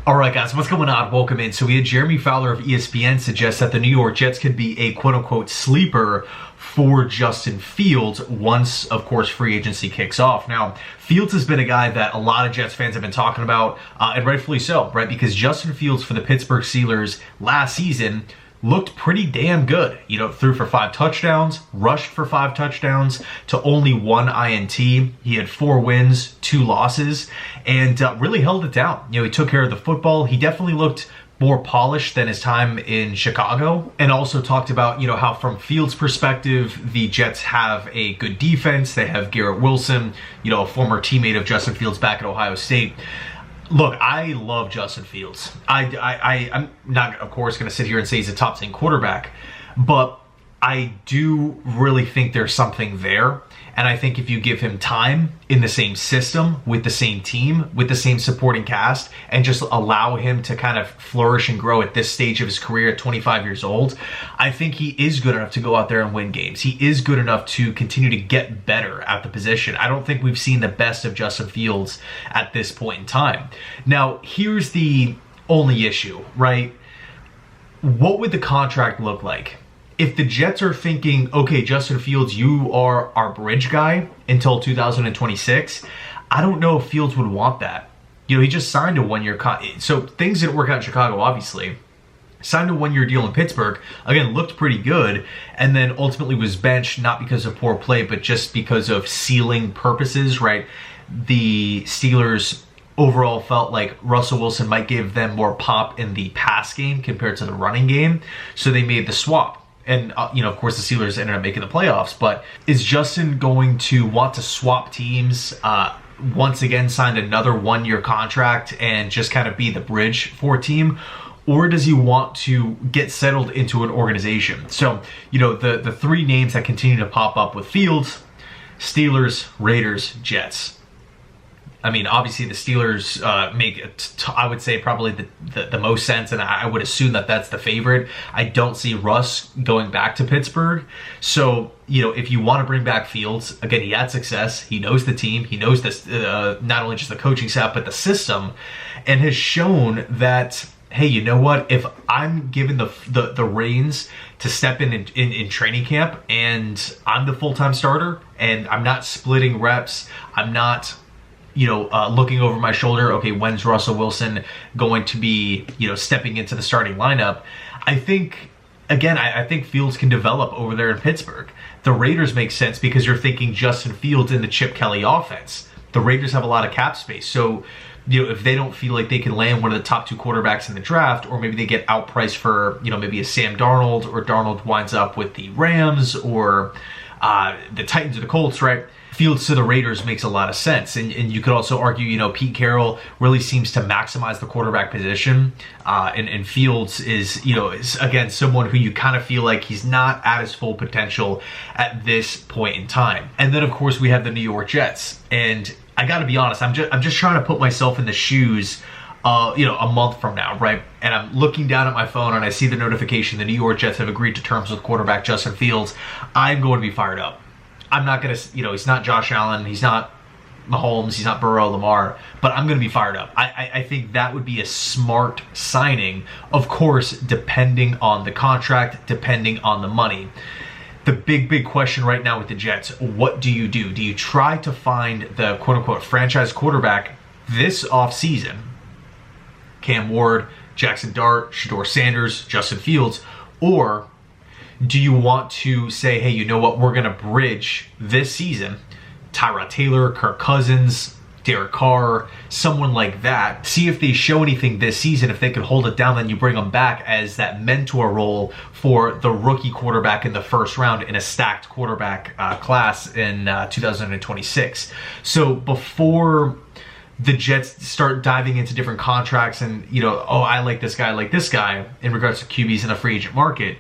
All right, guys, what's going on? Welcome in. So we had Jeremy Fowler of ESPN suggest that the New York Jets could be a quote-unquote sleeper for Justin Fields once, of course, free agency kicks off. Now, Fields has been a guy that a lot of Jets fans have been talking about, and rightfully so, right? Because Justin Fields for the Pittsburgh Steelers last season looked pretty damn good. You know, threw for 5 touchdowns, rushed for 5 touchdowns to only 1 INT. He had 4 wins, 2 losses, and really held it down. You know, he took care of the football. He definitely looked more polished than his time in Chicago, and also talked about, you know, how from Fields' perspective, the Jets have a good defense. They have Garrett Wilson, you know, a former teammate of Justin Fields back at Ohio State. Look, I love Justin Fields. I'm not, of course, going to sit here and say he's a top 10 quarterback, but I do really think there's something there. And I think if you give him time in the same system, with the same team, with the same supporting cast, and just allow him to kind of flourish and grow at this stage of his career at 25 years old, I think he is good enough to go out there and win games. He is good enough to continue to get better at the position. I don't think we've seen the best of Justin Fields at this point in time. Now, here's the only issue, right? What would the contract look like? If the Jets are thinking, okay, Justin Fields, you are our bridge guy until 2026, I don't know if Fields would want that. You know, he just signed a 1-year so things didn't work out in Chicago, obviously. Signed a 1-year deal in Pittsburgh, again, looked pretty good, and then ultimately was benched, not because of poor play, but just because of ceiling purposes, right? The Steelers overall felt like Russell Wilson might give them more pop in the pass game compared to the running game, so they made the swap. And, you know, of course, the Steelers ended up making the playoffs. But is Justin going to want to swap teams, once again signed another 1-year contract and just kind of be the bridge for a team? Or does he want to get settled into an organization? So, you know, the 3 names that continue to pop up with Fields: Steelers, Raiders, Jets. I mean, obviously the Steelers make, I would say, probably the most sense, and I would assume that that's the favorite. I don't see Russ going back to Pittsburgh. So, you know, if you want to bring back Fields, again, he had success. He knows the team. He knows this, not only just the coaching staff, but the system, and has shown that, hey, you know what? If I'm given the reins to step in training camp, and I'm the full-time starter, and I'm not splitting reps, I'm not, you know, looking over my shoulder, okay, when's Russell Wilson going to be, you know, stepping into the starting lineup? I think, again, I think Fields can develop over there in Pittsburgh. The Raiders make sense because you're thinking Justin Fields in the Chip Kelly offense. The Raiders have a lot of cap space. So, you know, if they don't feel like they can land one of the top 2 quarterbacks in the draft, or maybe they get outpriced for, you know, maybe a Sam Darnold, or Darnold winds up with the Rams or the Titans or the Colts, right? Fields to the Raiders makes a lot of sense. And you could also argue, you know, Pete Carroll really seems to maximize the quarterback position. And Fields is, you know, is, again, someone who you kind of feel like he's not at his full potential at this point in time. And then, of course, we have the New York Jets. And I got to be honest, I'm just trying to put myself in the shoes, you know, a month from now, right? And I'm looking down at my phone and I see the notification the New York Jets have agreed to terms with quarterback Justin Fields. I'm going to be fired up. I'm not going to, you know, he's not Josh Allen, he's not Mahomes, he's not Burrow, Lamar, but I'm going to be fired up. I think that would be a smart signing, of course, depending on the contract, depending on the money. The big question right now with the Jets, what do you do? Do you try to find the quote-unquote franchise quarterback this offseason? Cam Ward, Jackson Dart, Shedeur Sanders, Justin Fields, or do you want to say, hey, you know what, we're going to bridge this season, Tyrod Taylor, Kirk Cousins, Derek Carr, someone like that, see if they show anything this season. If they could hold it down, then you bring them back as that mentor role for the rookie quarterback in the first round in a stacked quarterback class in 2026. So before the Jets start diving into different contracts and, you know, oh, I like this guy in regards to QBs in the free agent market,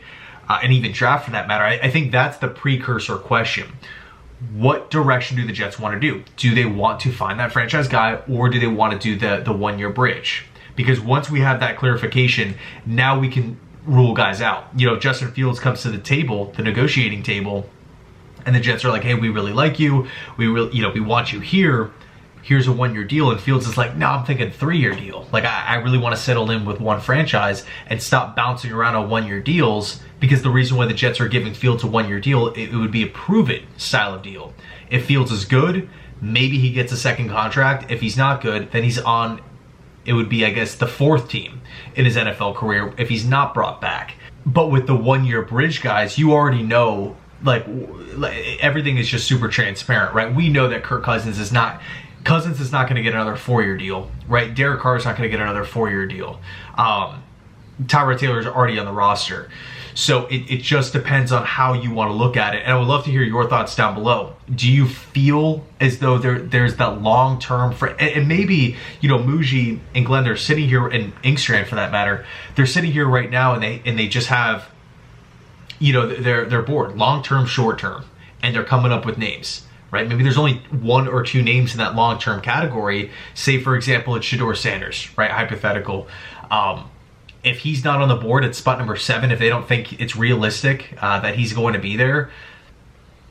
and even draft for that matter, I think that's the precursor question. What direction do the Jets want to do? Do they want to find that franchise guy, or do they want to do the 1-year bridge? Because once we have that clarification, now we can rule guys out. You know, if Justin Fields comes to the table, the negotiating table, and the Jets are like, hey, we really like you, we want you here, here's a 1-year deal, and Fields is like, no, I'm thinking 3-year deal. Like, I really want to settle in with one franchise and stop bouncing around on 1-year deals, because the reason why the Jets are giving Fields a 1-year deal, it would be a proven style of deal. If Fields is good, maybe he gets a second contract. If he's not good, then he's on, it would be, I guess, the 4th team in his NFL career if he's not brought back. But with the 1-year bridge guys, you already know, like everything is just super transparent, right? We know that Kirk Cousins is not going to get another 4-year deal, right? Derek Carr is not going to get another 4-year deal. Tyrod Taylor is already on the roster. So it just depends on how you want to look at it. And I would love to hear your thoughts down below. Do you feel as though there's that long-term, and maybe, you know, Muji and Glenn, they're sitting here, and Inkstrand for that matter, they're sitting here right now, and they just have, you know, they're bored, long-term, short-term, and they're coming up with names, right? Maybe there's only 1 or 2 names in that long-term category. Say, for example, it's Shedeur Sanders, right? Hypothetical. If he's not on the board at spot number 7, if they don't think it's realistic that he's going to be there,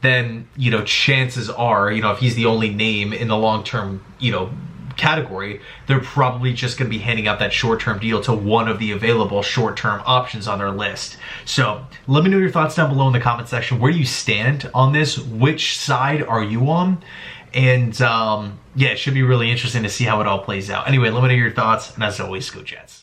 then, you know, chances are, you know, if he's the only name in the long-term, you know, category, they're probably just going to be handing out that short-term deal to one of the available short-term options on their list. So let me know your thoughts down below in the comment section. Where do you stand on this? Which side are you on? And yeah, it should be really interesting to see how it all plays out. Anyway, let me know your thoughts, and as always, go Jets.